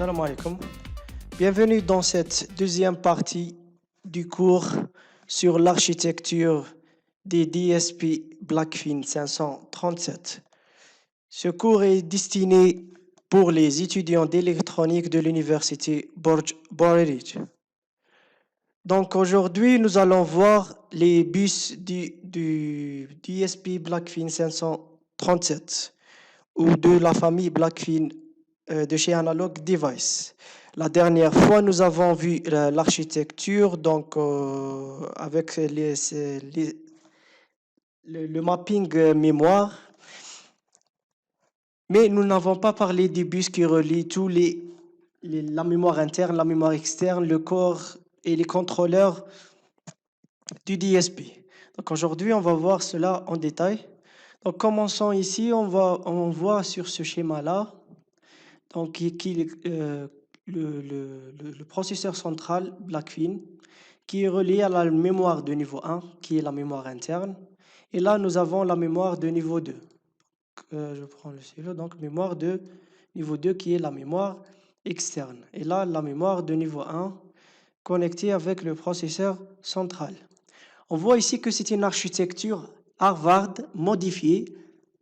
Salam alaikum. Bienvenue dans cette deuxième partie du cours sur l'architecture des DSP Blackfin 537. Ce cours est destiné pour les étudiants d'électronique de l'université Borj. Donc aujourd'hui, nous allons voir les bus du DSP Blackfin 537 ou de la famille Blackfin de chez Analog Device. La dernière fois, nous avons vu l'architecture, donc avec le mapping mémoire, mais nous n'avons pas parlé des bus qui relient la mémoire interne, la mémoire externe, le corps et les contrôleurs du DSP. Donc aujourd'hui, on va voir cela en détail. Donc commençons ici, on voit sur ce schéma-là donc, le processeur central Blackfin qui est relié à la mémoire de niveau 1 qui est la mémoire interne. Et là, nous avons la mémoire de niveau 2. Je prends le stylo, donc mémoire de niveau 2 qui est la mémoire externe. Et là, la mémoire de niveau 1 connectée avec le processeur central. On voit ici que c'est une architecture Harvard modifiée.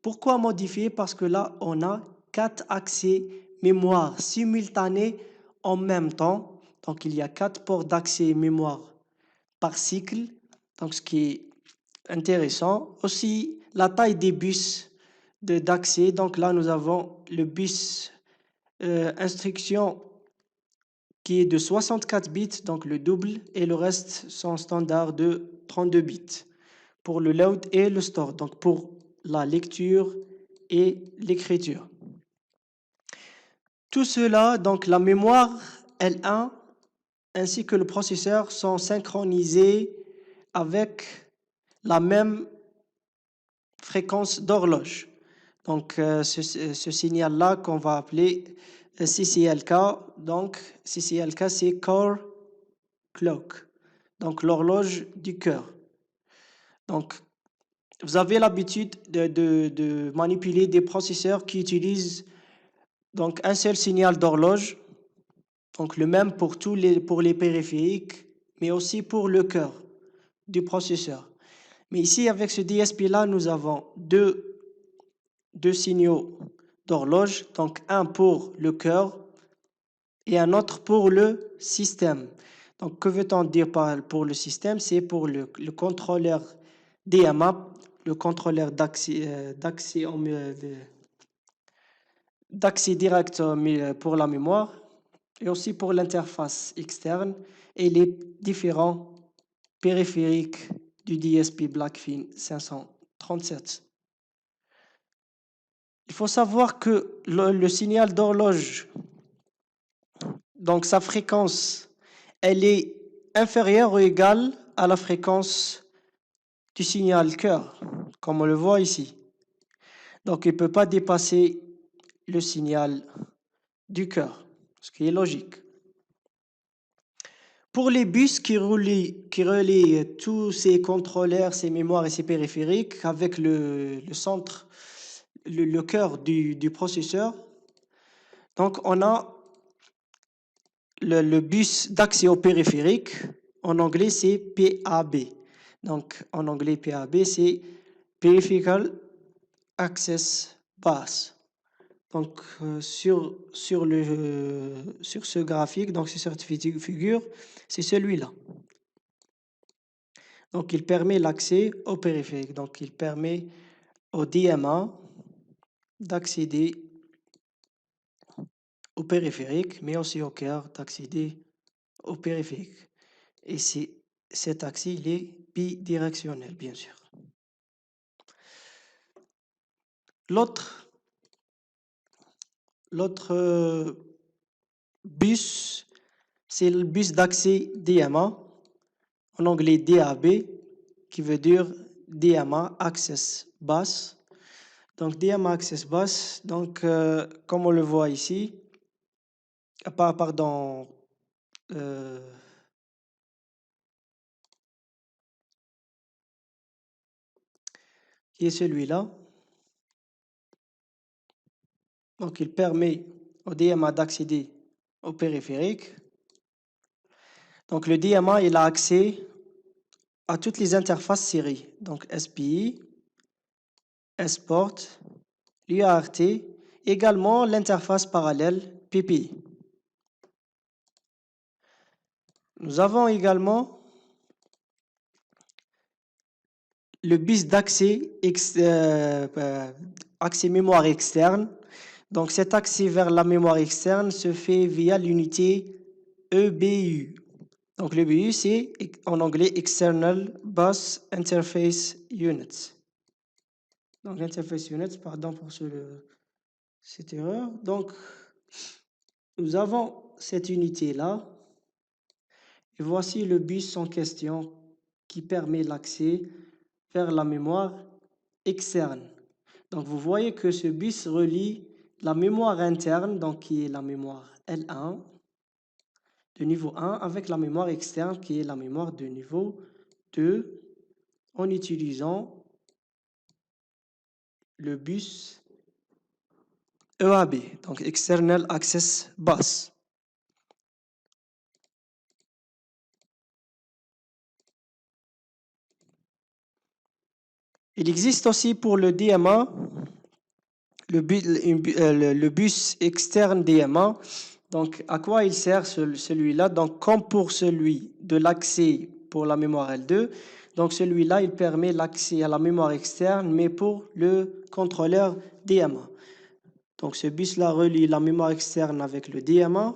Pourquoi modifiée? Parce que là, on a 4 accès mémoire simultanés en même temps. Donc, il y a 4 ports d'accès mémoire par cycle. Donc, ce qui est intéressant. Aussi, la taille des bus d'accès. Donc, là, nous avons le bus instruction qui est de 64 bits, donc le double, et le reste sont standard de 32 bits pour le load et le store, donc pour la lecture et l'écriture. Tout cela, donc la mémoire L1 ainsi que le processeur sont synchronisés avec la même fréquence d'horloge. Donc ce signal-là qu'on va appeler CCLK, donc CCLK c'est Core Clock, donc l'horloge du cœur. Donc vous avez l'habitude de manipuler des processeurs qui utilisent donc un seul signal d'horloge, donc le même pour pour les périphériques, mais aussi pour le cœur du processeur. Mais ici, avec ce DSP-là, nous avons deux signaux d'horloge, donc un pour le cœur et un autre pour le système. Donc, que veut-on dire pour le système? C'est pour le contrôleur DMA, le contrôleur d'accès direct pour la mémoire et aussi pour l'interface externe et les différents périphériques du DSP Blackfin 537. Il faut savoir que le signal d'horloge, donc sa fréquence, elle est inférieure ou égale à la fréquence du signal cœur, comme on le voit ici. Donc, il ne peut pas dépasser le signal du cœur, ce qui est logique. Pour les bus qui relient tous ces contrôleurs, ces mémoires et ces périphériques avec le centre, le cœur du processeur, donc on a le bus d'accès au périphérique. En anglais, c'est PAB. Donc, en anglais, PAB, c'est Peripheral Access Bus. Donc, sur ce graphique, donc sur cette figure, c'est celui-là. Donc, il permet l'accès au périphérique. Donc, il permet au DMA d'accéder au périphérique, mais aussi au cœur d'accéder au périphérique. Et cet accès, il est bidirectionnel, bien sûr. L'autre bus, c'est le bus d'accès DMA, en anglais DAB, qui veut dire DMA Access Bus. Donc DMA Access Bus, donc comme on le voit ici, pardon, qui est celui-là. Donc il permet au DMA d'accéder au périphérique. Donc le DMA, il a accès à toutes les interfaces série. Donc SPI, S-Port, l'UART, également l'interface parallèle PPI. Nous avons également le bus d'accès accès mémoire externe. Donc cet accès vers la mémoire externe se fait via l'unité EBU. Donc l'EBU, c'est en anglais External Bus Interface Unit. Donc l'interface unit, pardon pour cette erreur. Donc nous avons cette unité-là. Et voici le bus en question qui permet l'accès vers la mémoire externe. Donc vous voyez que ce bus relie la mémoire interne, donc qui est la mémoire L1 de niveau 1, avec la mémoire externe qui est la mémoire de niveau 2, en utilisant le bus EAB, donc External Access Bus. Il existe aussi pour le DMA, le bus externe DMA. Donc, à quoi il sert celui-là? Donc, comme pour celui de l'accès pour la mémoire L2, donc celui-là, il permet l'accès à la mémoire externe, mais pour le contrôleur DMA. Donc, ce bus-là relie la mémoire externe avec le DMA.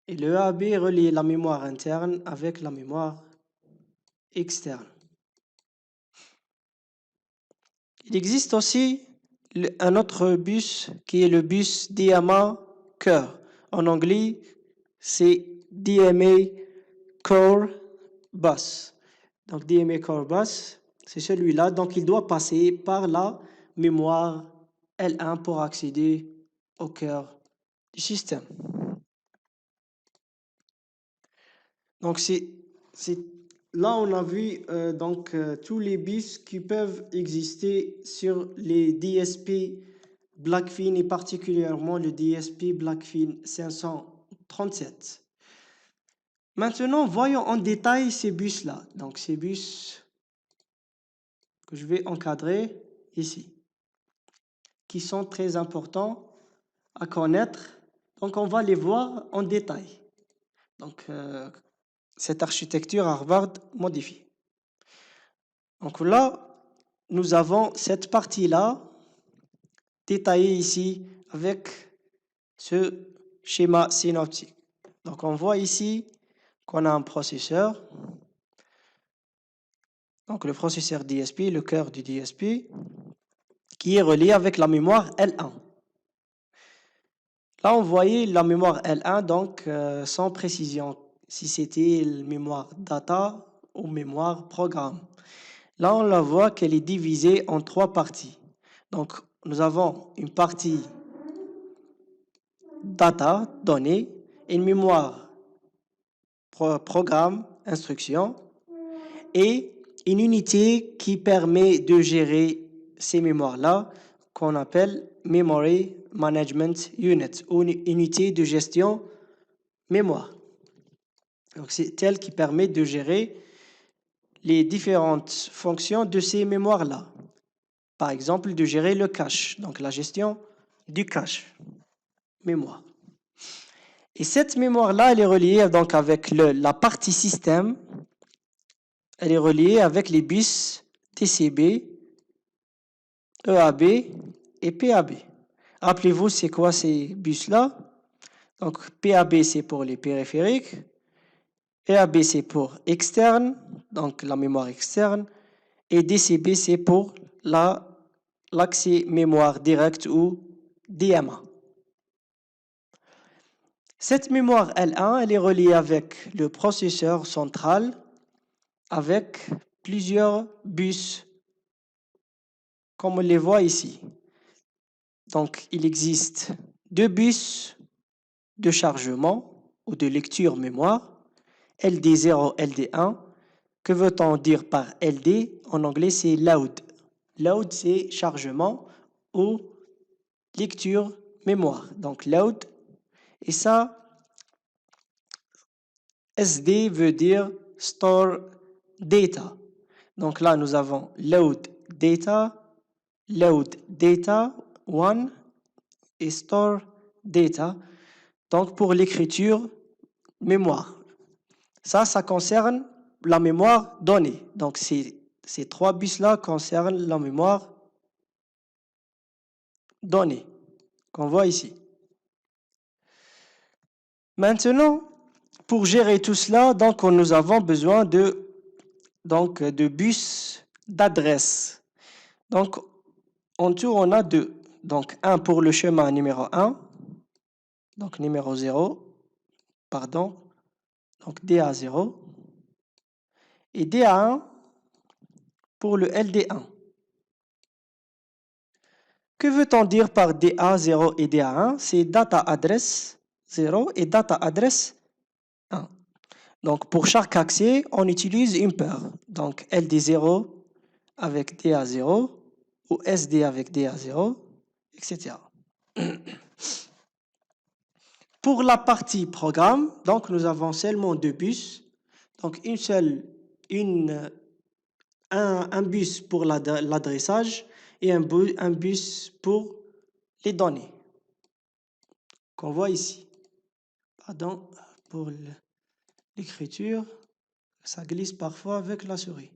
Et le EAB relie la mémoire interne avec la mémoire externe. Il existe aussi un autre bus qui est le bus DMA Core. En anglais, c'est DMA Core Bus. Donc DMA Core Bus, c'est celui-là. Donc il doit passer par la mémoire L1 pour accéder au cœur du système. Donc là, on a vu tous les bus qui peuvent exister sur les DSP Blackfin et particulièrement le DSP Blackfin 537. Maintenant, voyons en détail ces bus-là. Donc, ces bus que je vais encadrer ici, qui sont très importants à connaître. Donc, on va les voir en détail. Donc, cette architecture Harvard modifiée. Donc là, nous avons cette partie-là détaillée ici avec ce schéma synoptique. Donc on voit ici qu'on a un processeur. Donc le processeur DSP, le cœur du DSP, qui est relié avec la mémoire L1. Là, on voyait la mémoire L1, donc sans précision, si c'était la mémoire data ou mémoire programme. Là, on la voit qu'elle est divisée en 3 parties. Donc, nous avons une partie data, données, une mémoire programme, instruction, et une unité qui permet de gérer ces mémoires-là, qu'on appelle Memory Management Unit, ou une unité de gestion mémoire. Donc, c'est elle qui permet de gérer les différentes fonctions de ces mémoires-là. Par exemple, de gérer le cache, donc la gestion du cache mémoire. Et cette mémoire-là, elle est reliée donc avec la partie système, elle est reliée avec les bus TCB, EAB et PAB. Rappelez-vous, c'est quoi ces bus-là? Donc, PAB, c'est pour les périphériques, EAB, c'est pour externe, donc la mémoire externe, et DCB, c'est pour l'accès mémoire direct ou DMA. Cette mémoire L1, elle est reliée avec le processeur central avec plusieurs bus, comme on les voit ici. Donc, il existe 2 bus de chargement ou de lecture mémoire, LD0, LD1. Que veut-on dire par LD? En anglais, c'est load. Load, c'est chargement ou lecture mémoire. Donc load. Et ça, SD veut dire store data. Donc là, nous avons load data 1 et store data. Donc pour l'écriture, mémoire. Ça concerne la mémoire donnée. Donc ces trois bus-là concernent la mémoire donnée, qu'on voit ici. Maintenant, pour gérer tout cela, donc nous avons besoin de bus d'adresse. Donc, en tout, on a deux. Donc, un pour le chemin numéro 1, donc numéro 0, pardon, donc DA0, et DA1 pour le LD1. Que veut-on dire par DA0 et DA1? C'est data address 0 et data address 1. Donc, pour chaque accès, on utilise une paire. Donc, LD0 avec DA0 ou SD avec DA0, etc. Pour la partie programme, donc nous avons seulement deux bus. Donc, un bus pour l'adressage et un bus pour les données qu'on voit ici. Pardon pour l'écriture, ça glisse parfois avec la souris.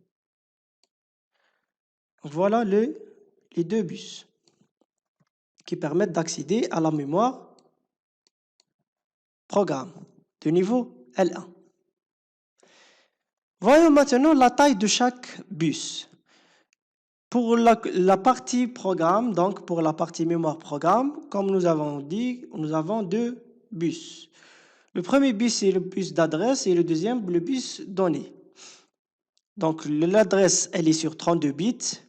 Voilà les deux bus qui permettent d'accéder à la mémoire programme de niveau L1. Voyons maintenant la taille de chaque bus. Pour la partie programme, donc pour la partie mémoire programme, comme nous avons dit, nous avons deux bus. Le premier bus, c'est le bus d'adresse et le deuxième, le bus données. Donc l'adresse, elle est sur 32 bits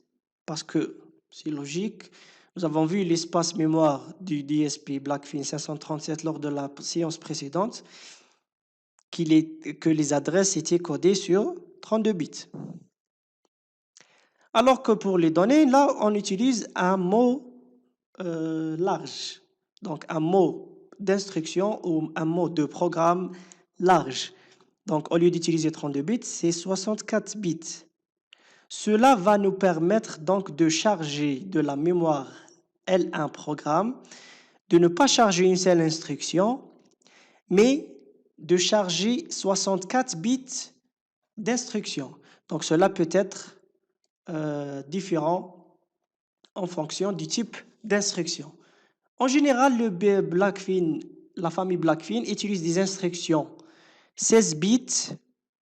parce que c'est logique. Nous avons vu l'espace mémoire du DSP Blackfin 537 lors de la séance précédente, que les adresses étaient codées sur 32 bits. Alors que pour les données, là, on utilise un mot large. Donc, un mot d'instruction ou un mot de programme large. Donc, au lieu d'utiliser 32 bits, c'est 64 bits. Cela va nous permettre donc de charger de la mémoire L1 programme, de ne pas charger une seule instruction, mais de charger 64 bits d'instruction. Donc, cela peut être différent en fonction du type d'instruction. En général, la famille Blackfin utilise des instructions 16 bits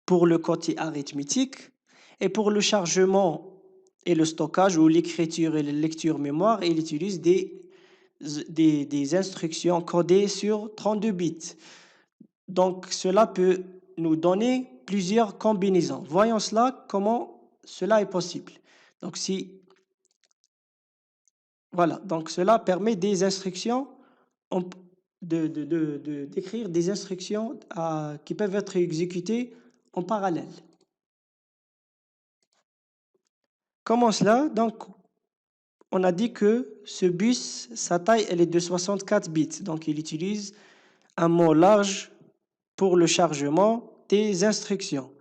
pour le côté arithmétique et pour le chargement et le stockage ou l'écriture et la lecture mémoire, il utilise des instructions codées sur 32 bits. Donc, cela peut nous donner plusieurs combinaisons. Voyons cela, comment cela est possible. Donc, voilà, donc cela permet des instructions, d'écrire des instructions qui peuvent être exécutées en parallèle. Comment cela? Donc, on a dit que ce bus, sa taille, elle est de 64 bits. Donc, il utilise un mot large pour le chargement des instructions.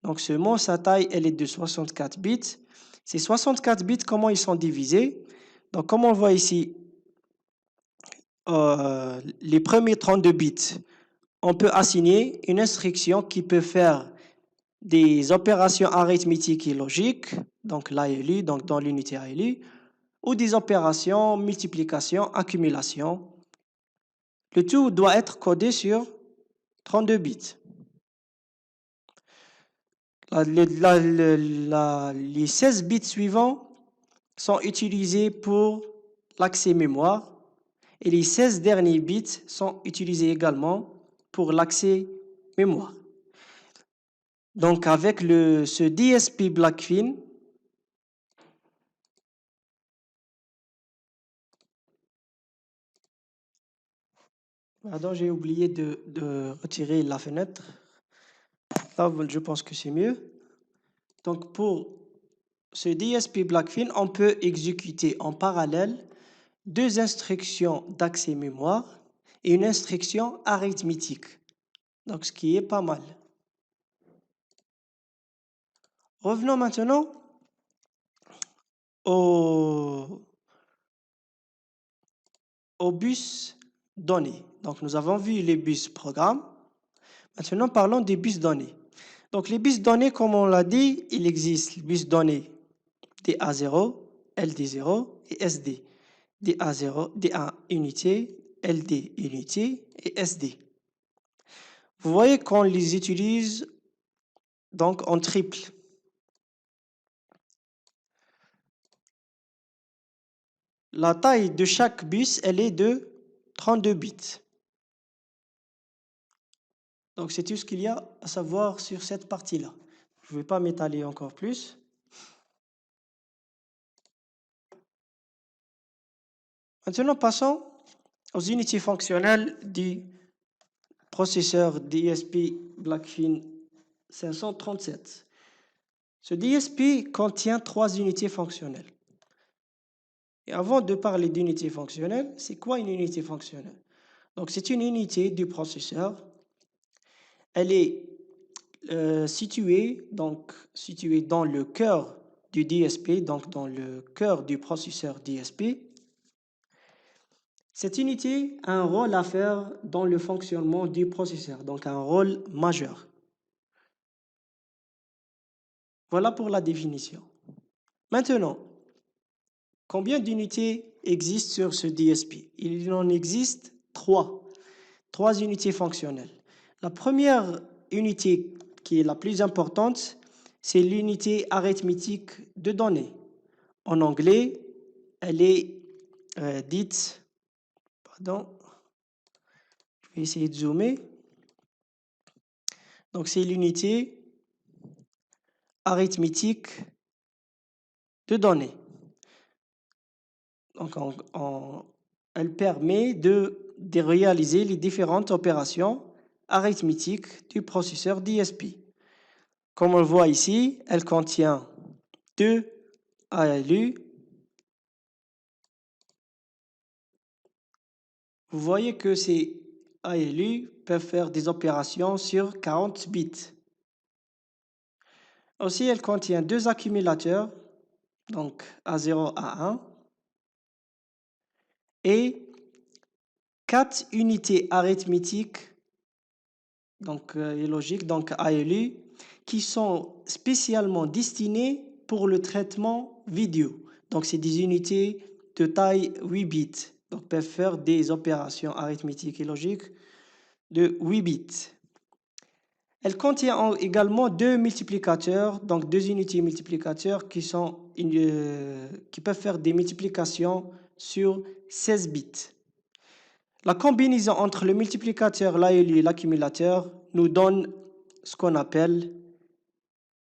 Donc, ce mot, sa taille, elle est de 64 bits. Ces 64 bits, comment ils sont divisés? Donc, comme on voit ici, les premiers 32 bits, on peut assigner une instruction qui peut faire des opérations arithmétiques et logiques, donc l'ALU, donc dans l'unité ALU, ou des opérations multiplication, accumulation. Le tout doit être codé sur 32 bits. Les 16 bits suivants sont utilisés pour l'accès mémoire et les 16 derniers bits sont utilisés également pour l'accès mémoire. Donc avec ce DSP Blackfin, pardon, j'ai oublié de retirer la fenêtre. Là, je pense que c'est mieux. Donc pour ce DSP Blackfin, on peut exécuter en parallèle 2 instructions d'accès mémoire et une instruction arithmétique. Donc, ce qui est pas mal. Revenons maintenant au bus données. Donc, nous avons vu les bus programmes. Maintenant, parlons des bus données. Donc, les bus données, comme on l'a dit, il existe le bus données DA0, LD0 et SD. DA0, DA unité, LD unité et SD. Vous voyez qu'on les utilise donc en triple. La taille de chaque bus, elle est de 32 bits. Donc, c'est tout ce qu'il y a à savoir sur cette partie-là. Je ne vais pas m'étaler encore plus. Maintenant, passons aux unités fonctionnelles du processeur DSP Blackfin 537. Ce DSP contient 3 unités fonctionnelles. Et avant de parler d'unité fonctionnelle, c'est quoi une unité fonctionnelle? Donc, c'est une unité du processeur. Elle est située dans le cœur du DSP, donc dans le cœur du processeur DSP. Cette unité a un rôle à faire dans le fonctionnement du processeur, donc un rôle majeur. Voilà pour la définition. Maintenant, combien d'unités existent sur ce DSP? Il en existe 3. 3 unités fonctionnelles. La première unité qui est la plus importante, c'est l'unité arithmétique de données. En anglais, elle est dite, pardon, je vais essayer de zoomer. Donc, c'est l'unité arithmétique de données. Donc, elle permet de réaliser les différentes opérations arithmétiques du processeur DSP. Comme on le voit ici, elle contient 2 ALU. Vous voyez que ces ALU peuvent faire des opérations sur 40 bits. Aussi, elle contient 2 accumulateurs, donc A0, A1, et 4 unités arithmétiques, donc et logiques, donc ALU, qui sont spécialement destinées pour le traitement vidéo. Donc, c'est des unités de taille 8 bits, donc peuvent faire des opérations arithmétiques et logiques de 8 bits. Elle contient également 2 multiplicateurs, donc 2 unités multiplicateurs qui peuvent faire des multiplications sur 16 bits. La combinaison entre le multiplicateur, l'ALU et l'accumulateur nous donne ce qu'on appelle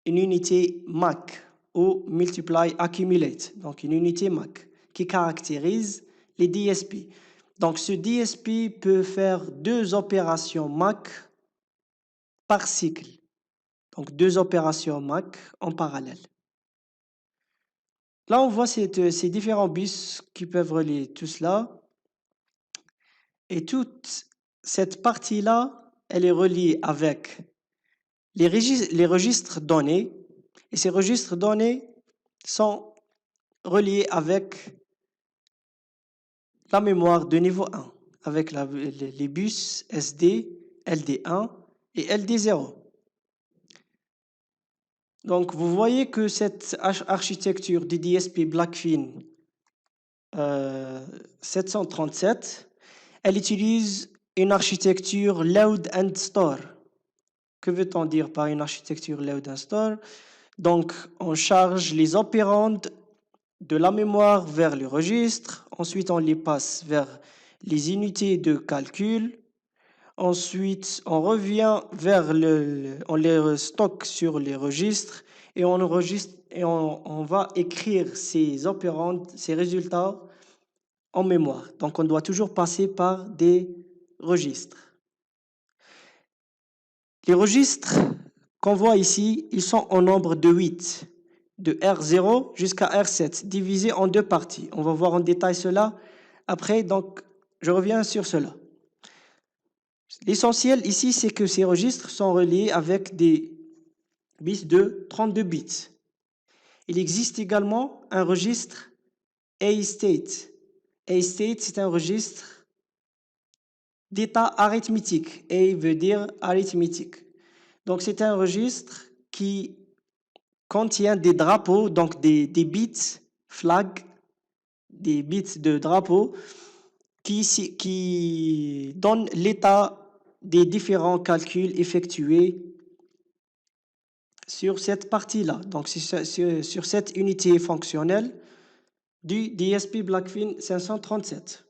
une unité MAC ou Multiply Accumulate, donc une unité MAC qui caractérise les DSP. Donc ce DSP peut faire 2 opérations MAC par cycle, donc 2 opérations MAC en parallèle. Là, on voit ces différents bus qui peuvent relier tout cela. Et toute cette partie-là, elle est reliée avec les registres données. Et ces registres données sont reliés avec la mémoire de niveau 1, avec les bus SD, LD1 et LD0. Donc, vous voyez que cette architecture du DSP Blackfin 737, elle utilise une architecture load and store. Que veut-on dire par une architecture load and store? Donc, on charge les opérandes de la mémoire vers le registre. Ensuite, on les passe vers les unités de calcul. Ensuite, on revient vers on les stocke sur les registres et on va écrire ces opérandes, ces résultats en mémoire. Donc, on doit toujours passer par des registres. Les registres qu'on voit ici, ils sont au nombre de 8, de R0 jusqu'à R7, divisés en 2 parties. On va voir en détail cela Après, donc, je reviens sur cela. L'essentiel ici, c'est que ces registres sont reliés avec des bits de 32 bits. Il existe également un registre A-state. A-state, c'est un registre d'état arithmétique. A veut dire arithmétique. Donc, c'est un registre qui contient des drapeaux, donc des bits flags, des bits de drapeau qui donnent l'état des différents calculs effectués sur cette partie-là. Donc, c'est sur cette unité fonctionnelle du DSP Blackfin 537.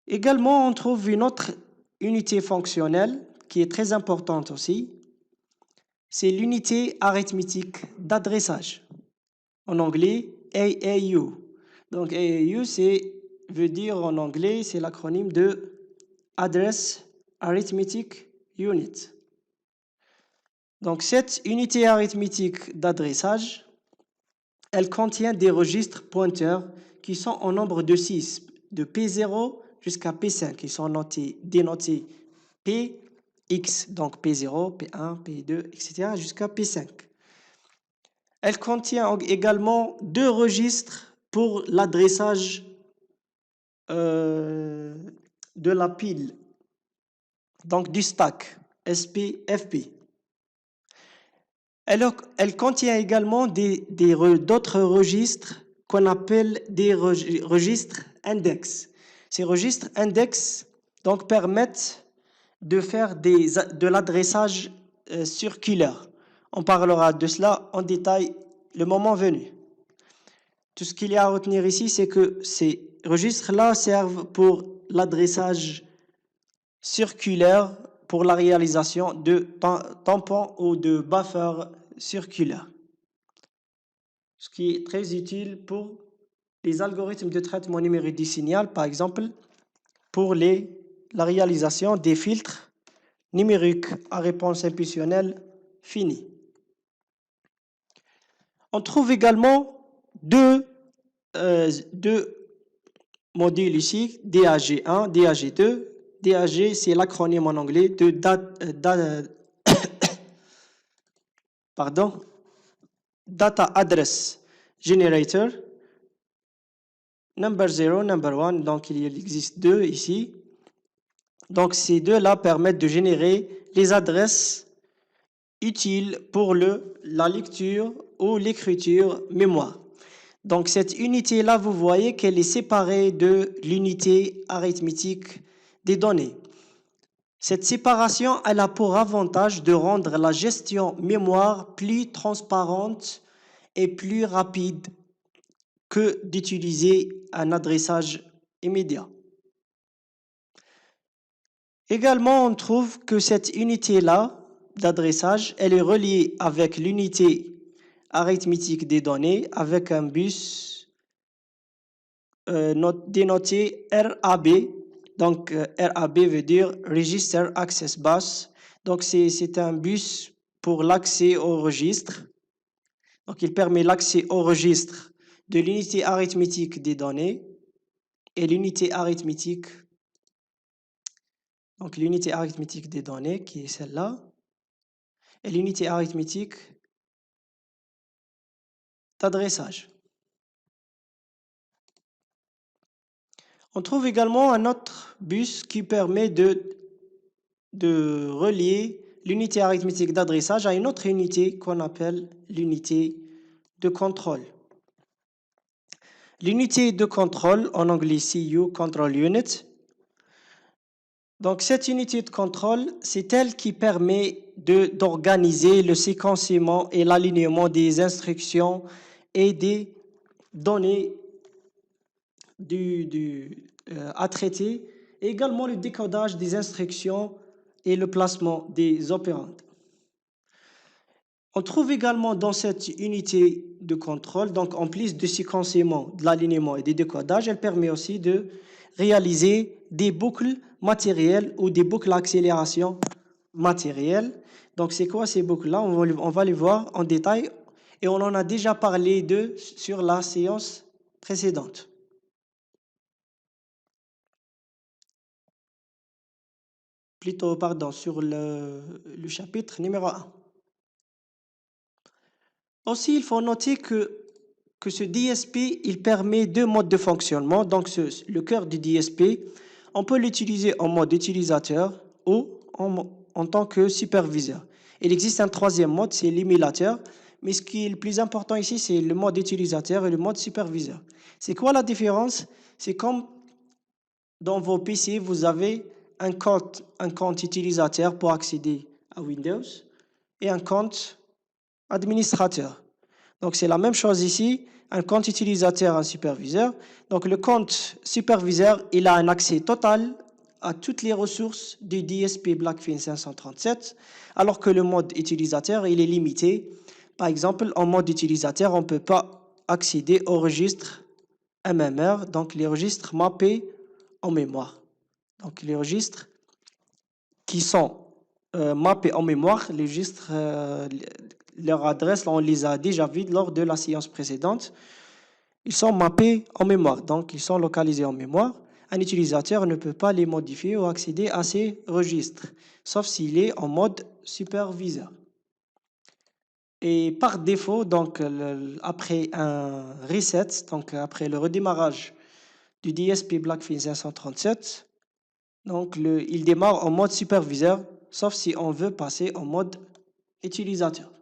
Également, on trouve une autre unité fonctionnelle qui est très importante aussi. C'est l'unité arithmétique d'adressage. En anglais, AAU. Donc, AAU, veut dire en anglais, c'est l'acronyme de Address Arithmetic Unit. Donc, cette unité arithmétique d'adressage, elle contient des registres pointeurs qui sont en nombre de 6, de P0 jusqu'à P5, qui sont dénotés P, X, donc P0, P1, P2, etc., jusqu'à P5. Elle contient également 2 registres pour l'adressage de la pile, donc du stack, SP, FP. Elle contient également d'autres registres qu'on appelle des registres index. Ces registres index donc, permettent de faire de l'adressage circulaire. On parlera de cela en détail le moment venu. Tout ce qu'il y a à retenir ici, c'est que ces registres-là servent pour l'adressage circulaire pour la réalisation de tampons ou de buffers circulaires. Ce qui est très utile pour les algorithmes de traitement numérique du signal, par exemple, pour la réalisation des filtres numériques à réponse impulsionnelle finie. On trouve également deux modules ici, DAG1, DAG2. DAG, c'est l'acronyme en anglais de Data Address Generator. Number 0, number 1, donc il existe 2 ici. Donc ces deux-là permettent de générer les adresses utiles pour la lecture ou l'écriture mémoire. Donc cette unité-là, vous voyez qu'elle est séparée de l'unité arithmétique des données. Cette séparation, elle a pour avantage de rendre la gestion mémoire plus transparente et plus rapide que d'utiliser un adressage immédiat. Également, on trouve que cette unité-là d'adressage, elle est reliée avec l'unité arithmétique des données avec un bus dénoté RAB. Donc, RAB veut dire Register Access Bus. Donc, c'est un bus pour l'accès au registre. Donc, il permet l'accès au registre de l'unité arithmétique des données et l'unité arithmétique. Donc, l'unité arithmétique des données, qui est celle-là, et l'unité arithmétique d'adressage. On trouve également un autre bus qui permet de relier l'unité arithmétique d'adressage à une autre unité qu'on appelle l'unité de contrôle. L'unité de contrôle, en anglais CU, Control Unit. Donc cette unité de contrôle, c'est elle qui permet d'organiser le séquencement et l'alignement des instructions et des données à traiter, et également le décodage des instructions et le placement des opérandes. On trouve également dans cette unité de contrôle, donc en plus du séquencement, de l'alignement et des décodages, elle permet aussi de réaliser des boucles matérielles ou des boucles d'accélération matérielles. Donc c'est quoi ces boucles-là? On va les voir en détail et on en a déjà parlé sur la séance précédente. Plutôt, pardon, sur le chapitre numéro 1. Aussi, il faut noter que ce DSP, il permet deux modes de fonctionnement. Donc, le cœur du DSP, on peut l'utiliser en mode utilisateur ou en tant que superviseur. Il existe un troisième mode, c'est l'émulateur. Mais ce qui est le plus important ici, c'est le mode utilisateur et le mode superviseur. C'est quoi la différence? C'est comme dans vos PC, vous avez un compte utilisateur pour accéder à Windows et un compte administrateur. Donc, c'est la même chose ici, un compte utilisateur, un superviseur. Donc, le compte superviseur, il a un accès total à toutes les ressources du DSP Blackfin 537, alors que le mode utilisateur, il est limité. Par exemple, en mode utilisateur, on ne peut pas accéder au registre MMR, donc les registres mappés en mémoire. Donc, les registres qui sont mappés en mémoire, les registres, leur adresse, on les a déjà vus lors de la séance précédente. Ils sont mappés en mémoire, donc ils sont localisés en mémoire. Un utilisateur ne peut pas les modifier ou accéder à ces registres, sauf s'il est en mode superviseur. Et par défaut, donc après un reset, donc après le redémarrage du DSP Blackfin 537, donc il démarre en mode superviseur, sauf si on veut passer en mode utilisateur.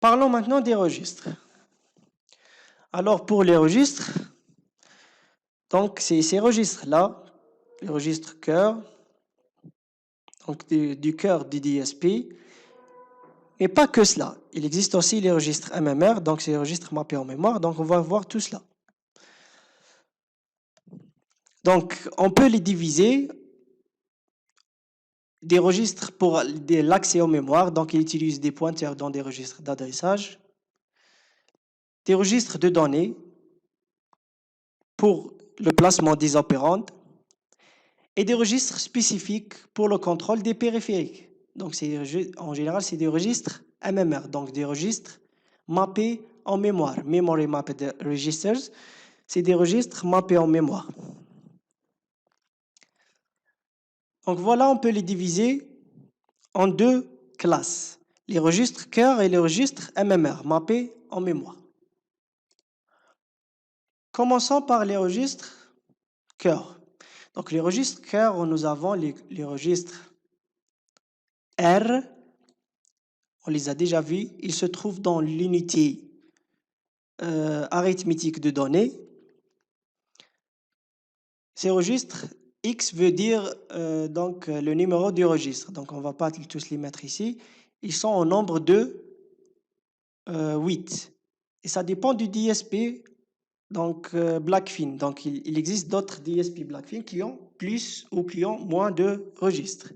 Parlons maintenant des registres. Alors pour les registres, donc c'est ces registres-là, les registres cœur, donc du cœur du DSP, mais pas que cela. Il existe aussi les registres MMR, donc c'est les registres mappés en mémoire, donc on va voir tout cela. Donc on peut les diviser des registres pour l'accès aux mémoires, donc ils utilisent des pointeurs dans des registres d'adressage, des registres de données pour le placement des opérandes et des registres spécifiques pour le contrôle des périphériques. Donc en général, c'est des registres MMR, donc des registres mappés en mémoire. Memory Mapped Registers, c'est des registres mappés en mémoire. Donc voilà, on peut les diviser en deux classes, les registres cœur et les registres MMR, mappés en mémoire. Commençons par les registres cœur. Donc les registres cœur, nous avons les registres R, on les a déjà vus, ils se trouvent dans l'unité arithmétique de données. Ces registres, X veut dire donc le numéro du registre, donc on ne va pas tous les mettre ici. Ils sont au nombre de 8. Et ça dépend du DSP, donc Blackfin. Donc il existe d'autres DSP Blackfin qui ont plus ou qui ont moins de registres.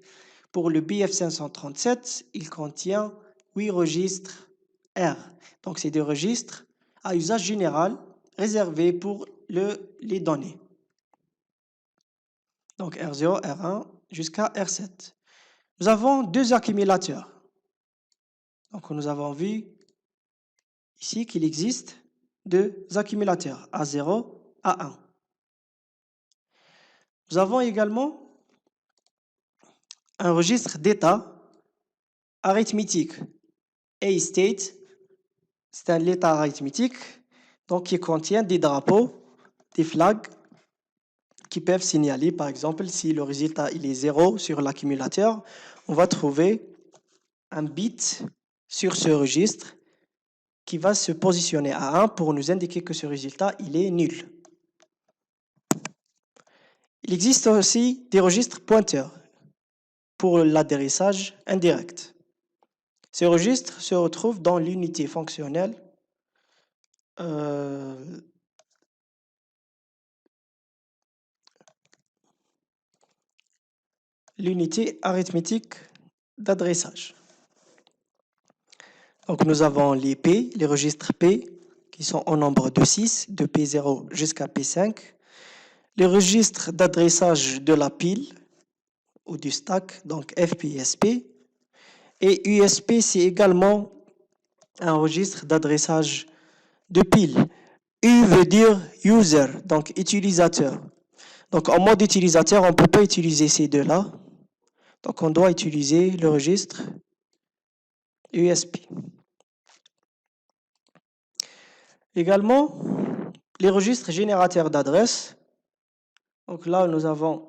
Pour le BF537, il contient 8 registres R. Donc c'est des registres à usage général réservés pour les données. Donc R0, R1 jusqu'à R7. Nous avons deux accumulateurs. Donc nous avons vu ici qu'il existe deux accumulateurs, A0, A1. Nous avons également un registre d'état arithmétique. A-state, c'est un état arithmétique donc qui contient des drapeaux, des flags qui peuvent signaler, par exemple, si le résultat il est 0 sur l'accumulateur, on va trouver un bit sur ce registre qui va se positionner à 1 pour nous indiquer que ce résultat il est nul. Il existe aussi des registres pointeurs pour l'adressage indirect. Ces registres se retrouvent dans l'unité fonctionnelle l'unité arithmétique d'adressage. Donc nous avons les P, les registres P, qui sont au nombre de 6, de P0 jusqu'à P5. Les registres d'adressage de la pile ou du stack, donc FPSP. Et USP, c'est également un registre d'adressage de pile. U veut dire user, donc utilisateur. Donc en mode utilisateur, on ne peut pas utiliser ces deux-là. Donc on doit utiliser le registre USB. Également, les registres générateurs d'adresses. Donc là, nous avons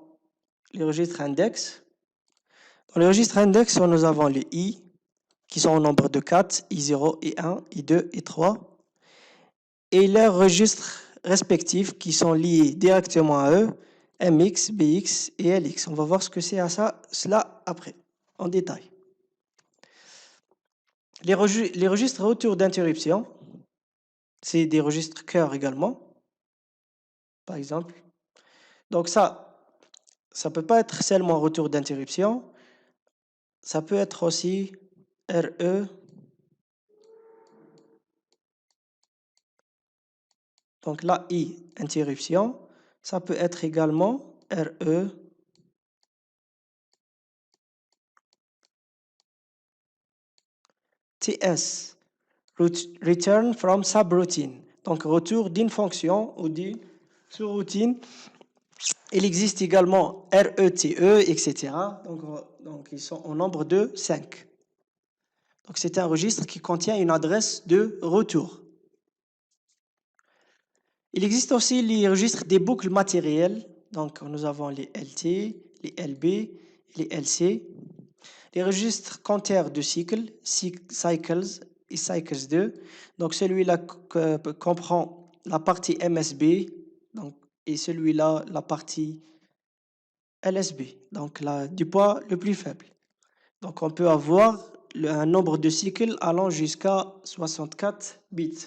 les registres index. Dans les registres index, nous avons les I, qui sont au nombre de 4, I0, I1, I2, I3, et leurs registres respectifs qui sont liés directement à eux, MX, BX et LX. On va voir ce que c'est à cela après, en détail. Les registres retour d'interruption, c'est des registres cœur également, par exemple. Donc ça peut pas être seulement retour d'interruption, ça peut être aussi RE. Donc là, I, interruption, ça peut être également RE. TS, return from subroutine, donc retour d'une fonction ou d'une sous-routine. Il existe également RETE, etc. Donc ils sont au nombre de 5. Donc c'est un registre qui contient une adresse de retour. Il existe aussi les registres des boucles matérielles. Donc nous avons les LT, les LB, les LC. Les registres compteurs de cycles, cycles et cycles 2. Donc celui-là comprend la partie MSB donc, et celui-là la partie LSB, donc du poids le plus faible. Donc on peut avoir un nombre de cycles allant jusqu'à 64 bits.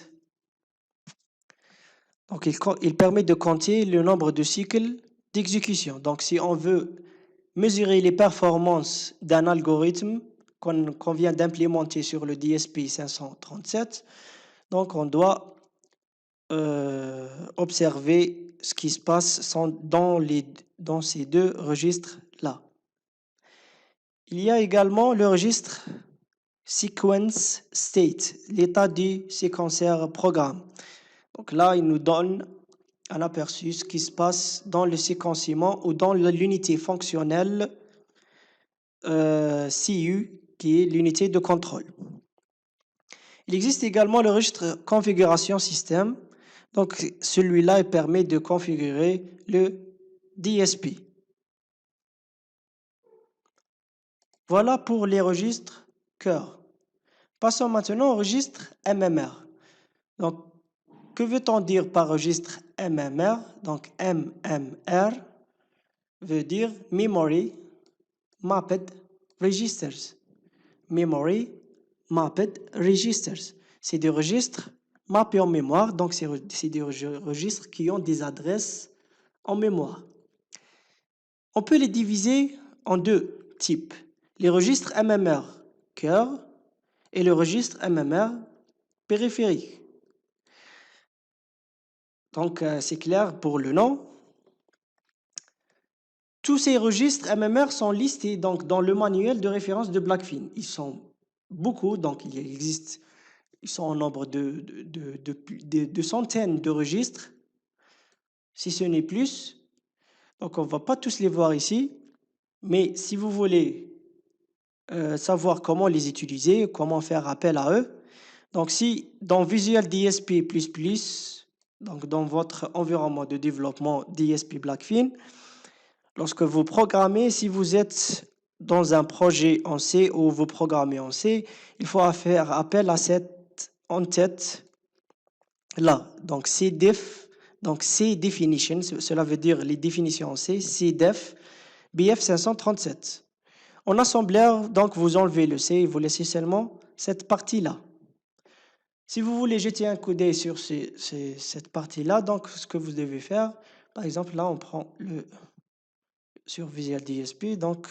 Donc il permet de compter le nombre de cycles d'exécution. Donc si on veut mesurer les performances d'un algorithme qu'on vient d'implémenter sur le DSP 537, donc on doit observer ce qui se passe dans ces deux registres-là. Il y a également le registre Sequence State, l'état du séquenceur programme. Donc là, il nous donne un aperçu de ce qui se passe dans le séquencement ou dans l'unité fonctionnelle CU, qui est l'unité de contrôle. Il existe également le registre configuration système. Donc celui-là permet de configurer le DSP. Voilà pour les registres cœur. Passons maintenant au registre MMR. Donc, que veut-on dire par registre MMR? Donc, MMR veut dire Memory Mapped Registers. Memory Mapped Registers. C'est des registres mappés en mémoire, donc c'est des registres qui ont des adresses en mémoire. On peut les diviser en deux types. Les registres MMR cœur et le registre MMR périphérique. Donc, c'est clair pour le nom. Tous ces registres MMR sont listés donc, dans le manuel de référence de Blackfin. Ils sont beaucoup, donc ils sont au nombre de centaines de registres, si ce n'est plus. Donc, on ne va pas tous les voir ici, mais si vous voulez savoir comment les utiliser, comment faire appel à eux, donc si dans Visual DSP++, donc dans votre environnement de développement DSP Blackfin, lorsque vous programmez, si vous êtes dans un projet en C ou vous programmez en C, il faut faire appel à cette en-tête là. Donc CDEF, donc C definition, cela veut dire les définitions en C, CDEF, BF 537. En assembleur, donc vous enlevez le C et vous laissez seulement cette partie-là. Si vous voulez jeter un coup d'œil sur cette partie-là, donc ce que vous devez faire, par exemple, là on prend sur Visual DSP, donc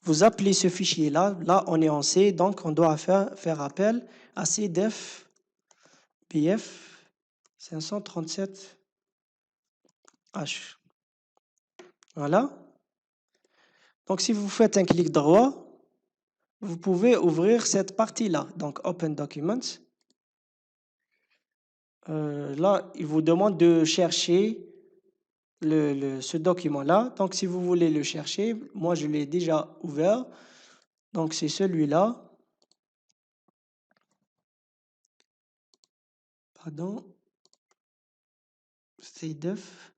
vous appelez ce fichier-là, là on est en C, donc on doit faire appel à CDEF BF 537H. Voilà. Donc si vous faites un clic droit, vous pouvez ouvrir cette partie-là, donc Open Documents. Là, il vous demande de chercher ce document-là. Donc, si vous voulez le chercher, moi, je l'ai déjà ouvert. Donc, c'est celui-là. Pardon. C'est def.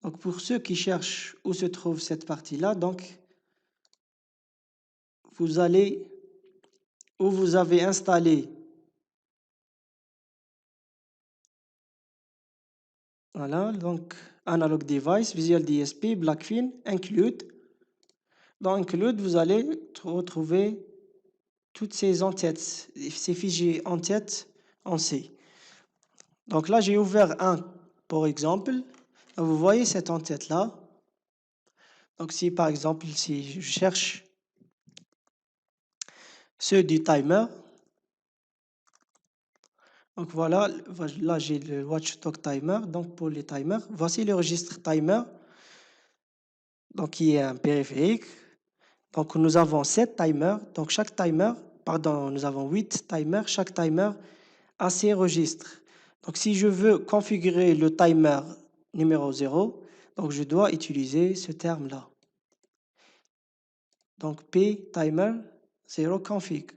Donc, pour ceux qui cherchent où se trouve cette partie-là, donc, vous allez où vous avez installé, voilà, donc, Analog Device, Visual DSP, Blackfin, Include. Dans Include, vous allez retrouver toutes ces en-têtes, ces fichiers en-tête en C. Donc là, j'ai ouvert un, par exemple. Vous voyez cette en-tête-là. Donc si, par exemple, si je cherche ceux du timer, donc voilà, là j'ai le Watchdog Timer. Donc pour les timers, voici le registre timer, donc qui est un périphérique. Donc nous avons 7 timers. Donc chaque timer, pardon, nous avons 8 timers. Chaque timer a ses registres. Donc si je veux configurer le timer numéro 0, donc je dois utiliser ce terme-là. Donc P timer 0 config.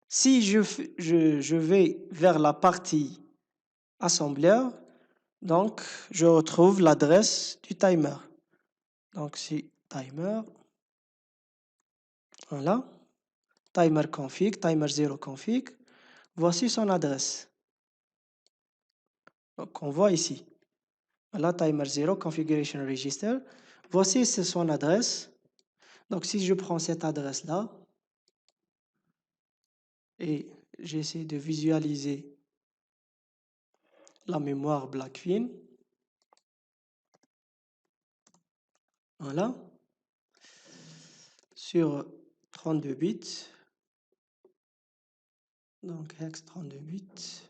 Si je vais vers la partie assembleur, donc je retrouve l'adresse du timer. Donc c'est timer, voilà, timer config, timer 0 config. Voici son adresse. Donc on voit ici. Voilà, timer 0 configuration register. Voici son adresse. Donc si je prends cette adresse-là et j'essaie de visualiser la mémoire Blackfin, voilà, sur 32 bits, donc hex 32 bits,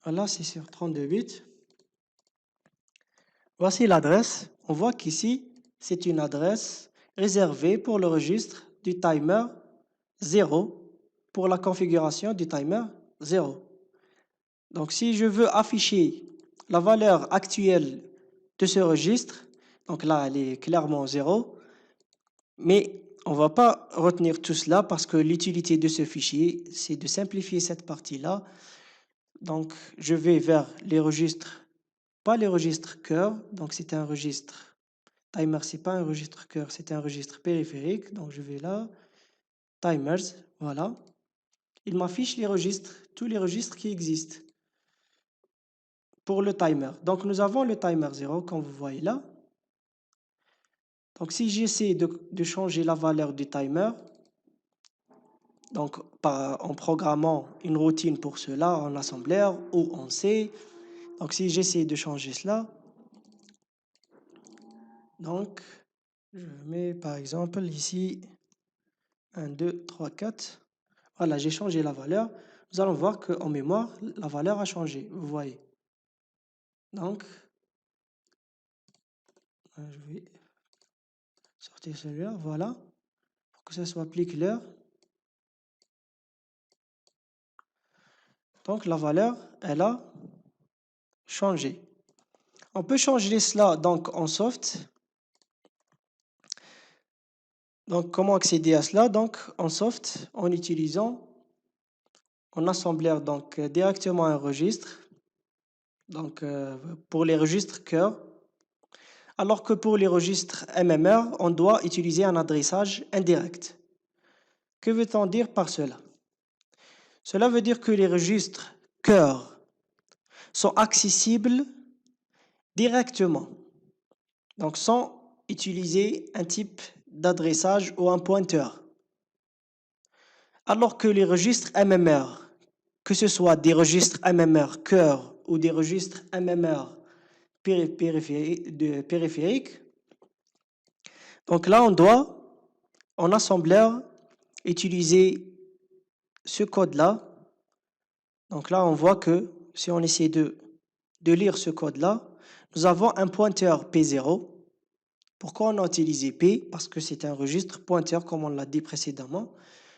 voilà, c'est sur 32 bits. Voici l'adresse. On voit qu'ici, c'est une adresse réservée pour le registre du timer 0, pour la configuration du timer 0. Donc, si je veux afficher la valeur actuelle de ce registre, donc là, elle est clairement 0, mais on ne va pas retenir tout cela parce que l'utilité de ce fichier, c'est de simplifier cette partie-là. Donc, je vais vers les registres, pas les registres cœur, donc c'est un registre timer, c'est pas un registre cœur, c'est un registre périphérique. Donc, je vais là, timers, voilà. Il m'affiche les registres, tous les registres qui existent pour le timer. Donc, nous avons le timer 0, comme vous voyez là. Donc, si j'essaie de changer la valeur du timer, donc en programmant une routine pour cela en assembleur ou en C, donc si j'essaie de changer cela, donc je mets par exemple ici 1, 2, 3, 4. Voilà, j'ai changé la valeur. Nous allons voir qu'en mémoire, la valeur a changé, vous voyez. Donc, je vais sortir celui-là, voilà, pour que ça soit plus clair. Donc, la valeur, elle a changé. On peut changer cela donc en soft. Donc, comment accéder à cela? Donc, en soft, en utilisant en assembleur donc directement un registre. Donc, pour les registres cœur, alors que pour les registres MMR, on doit utiliser un adressage indirect. Que veut-on dire par cela? Cela veut dire que les registres cœur sont accessibles directement, donc sans utiliser un type d'adressage ou un pointeur. Alors que les registres MMR, que ce soit des registres MMR cœur ou des registres MMR périphériques, donc là on doit en assembleur utiliser ce code-là. Donc là on voit que si on essaie de lire ce code-là, nous avons un pointeur P0 Pourquoi on a utilisé P? Parce que c'est un registre pointeur, comme on l'a dit précédemment.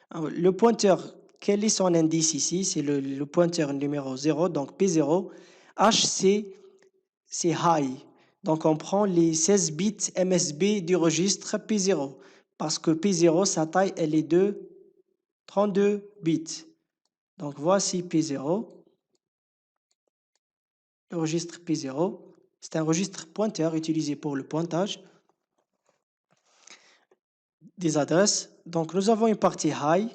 Alors, le pointeur, quel est son indice ici? C'est le pointeur numéro 0, donc P0. H, c'est high. Donc, on prend les 16 bits MSB du registre P0. Parce que P0, sa taille, elle est de 32 bits. Donc, voici P0. Le registre P0, c'est un registre pointeur utilisé pour le pointage des adresses. Donc, nous avons une partie high.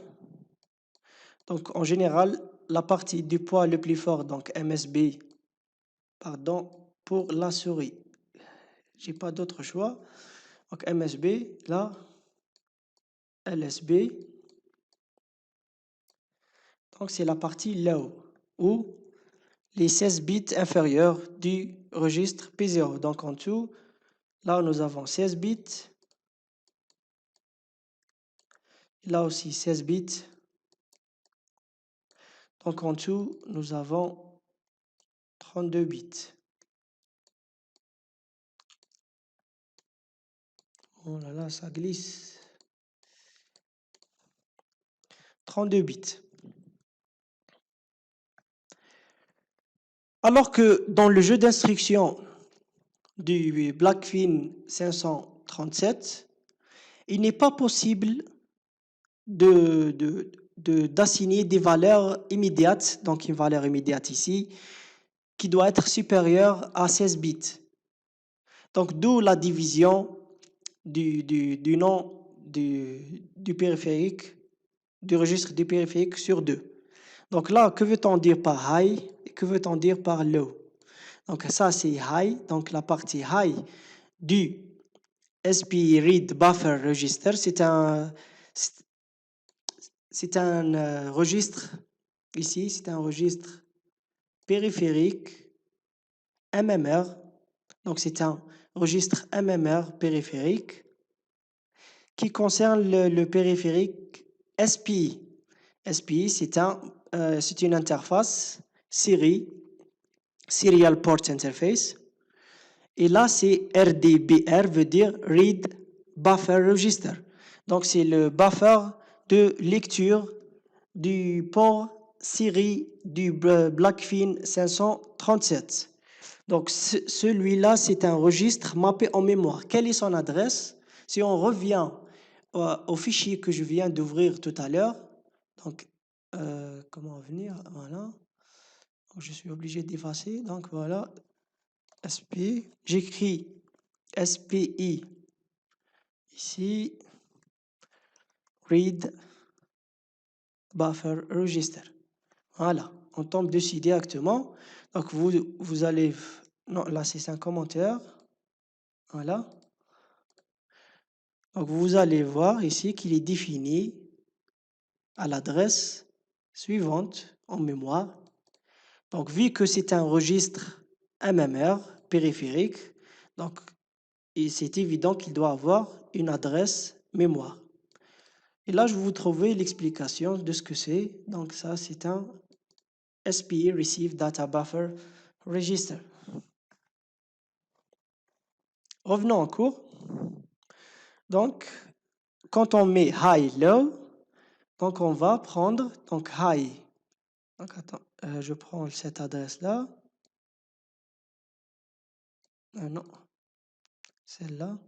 Donc, en général, la partie du poids le plus fort, donc MSB, pardon, pour la souris. J'ai pas d'autre choix. Donc, MSB, là, LSB. Donc, c'est la partie low, ou les 16 bits inférieurs du registre P0. Donc, en tout, là, nous avons 16 bits. Là aussi, 16 bits. Donc, en tout, nous avons 32 bits. Oh là là, ça glisse. 32 bits. Alors que dans le jeu d'instruction du Blackfin 537, il n'est pas possible d'assigner des valeurs immédiates, donc une valeur immédiate ici, qui doit être supérieure à 16 bits. Donc, d'où la division du nom du périphérique, du registre du périphérique sur 2. Donc là, que veut-on dire par high et que veut-on dire par low? Donc ça, c'est high. Donc la partie high du SP Read Buffer Register, c'est un registre, ici, c'est un registre périphérique MMR. Donc c'est un registre MMR périphérique qui concerne le périphérique SPI. SPI, c'est une interface Siri, Serial Port Interface. Et là, c'est RDBR, veut dire Read Buffer Register. Donc, c'est le buffer de lecture du port Siri du Blackfin 537. Donc, celui-là, c'est un registre mappé en mémoire. Quelle est son adresse? Si on revient au fichier que je viens d'ouvrir tout à l'heure, donc, comment venir? Voilà. Je suis obligé d'effacer. Donc, voilà. SP. J'écris SPI. Ici. Read Buffer Register. Voilà. On tombe dessus directement. Donc, vous allez... Non, là, c'est un commentaire. Voilà. Donc, vous allez voir ici qu'il est défini à l'adresse suivante en mémoire. Donc, vu que c'est un registre MMR périphérique, donc c'est évident qu'il doit avoir une adresse mémoire. Et là, je vais vous trouver l'explication de ce que c'est. Donc, ça, c'est un SPI Receive Data Buffer Register. Revenons en cours. Donc, quand on met high, low, donc on va prendre donc high. Donc, attends, je prends cette adresse-là. Non, celle-là.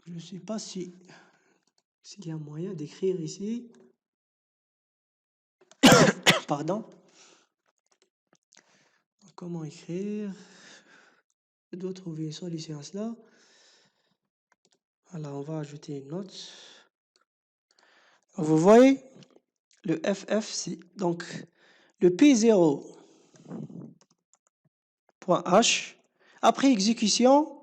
Je ne sais pas s'il y a moyen d'écrire ici. Pardon. Comment écrire? Je dois trouver une solution à cela. Alors, on va ajouter une note. Vous voyez, le FF, c'est donc le P0.H, après exécution,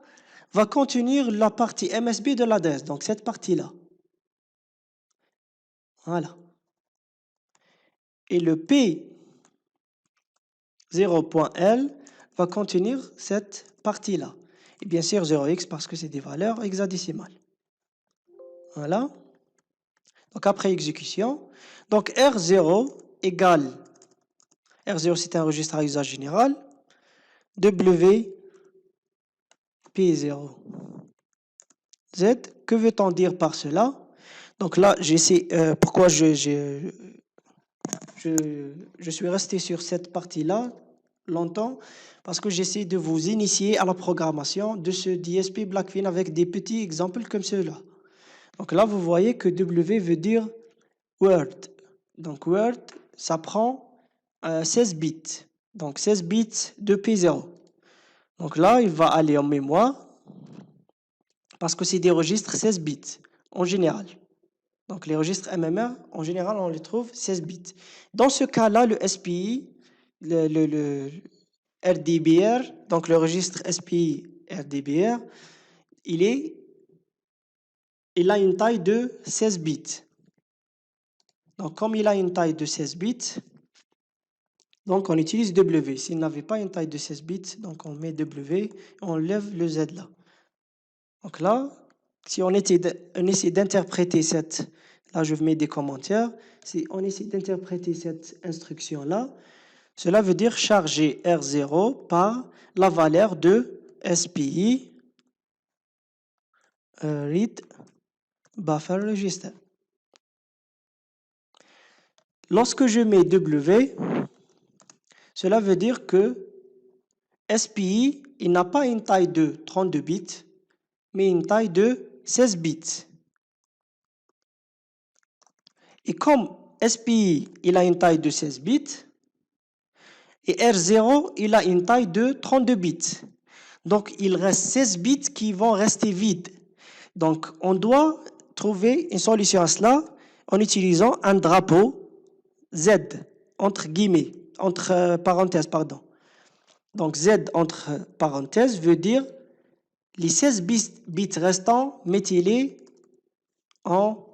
va contenir la partie MSB de l'adresse, donc cette partie-là. Voilà. Et le P0.L va contenir cette partie-là. Et bien sûr 0x parce que c'est des valeurs hexadécimales. Voilà. Donc après exécution, donc R0 égale R0, c'est un registre à usage général. W, P0, Z. Que veut-on dire par cela? Donc là, j'essaie. Pourquoi je suis resté sur cette partie-là longtemps? Parce que j'essaie de vous initier à la programmation de ce DSP Blackfin avec des petits exemples comme ceux-là. Donc là, vous voyez que W veut dire Word. Donc Word, ça prend 16 bits. Donc 16 bits de P0. Donc là, il va aller en mémoire parce que c'est des registres 16 bits en général. Donc les registres MMR, en général, on les trouve 16 bits. Dans ce cas-là, le SPI, le RDBR, donc le registre SPI RDBR, il a une taille de 16 bits. Donc comme il a une taille de 16 bits, donc on utilise W. S'il n'avait pas une taille de 16 bits, donc on met W et on lève le Z là. Donc là, si on essaie d'interpréter cette, là je mets des commentaires, si on essaie d'interpréter cette instruction-là, cela veut dire charger R0 par la valeur de SPI read buffer register. Lorsque je mets W, cela veut dire que SPI, il n'a pas une taille de 32 bits, mais une taille de 16 bits. Et comme SPI, il a une taille de 16 bits, et R0, il a une taille de 32 bits. Donc, il reste 16 bits qui vont rester vides. Donc, on doit trouver une solution à cela en utilisant un drapeau Z, entre guillemets, entre parenthèses, pardon. Donc, Z entre parenthèses veut dire les 16 bits restants, mettez-les en...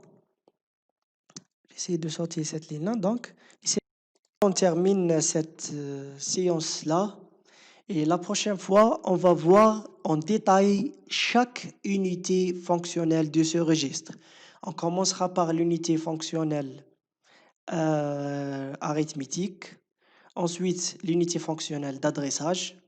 J'essaie de sortir cette ligne-là. Donc, on termine cette séance-là. Et la prochaine fois, on va voir en détail chaque unité fonctionnelle de ce registre. On commencera par l'unité fonctionnelle arithmétique, ensuite l'unité fonctionnelle d'adressage,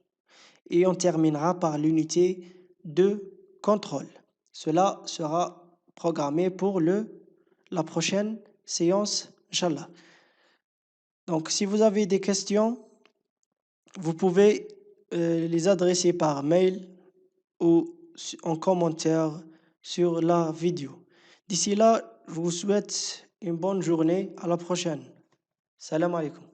et on terminera par l'unité de contrôle. Cela sera programmé pour la prochaine séance, Inch'Allah. Donc, si vous avez des questions, vous pouvez les adresser par mail ou en commentaire sur la vidéo. D'ici là, je vous souhaite une bonne journée. À la prochaine. Salam alaikum.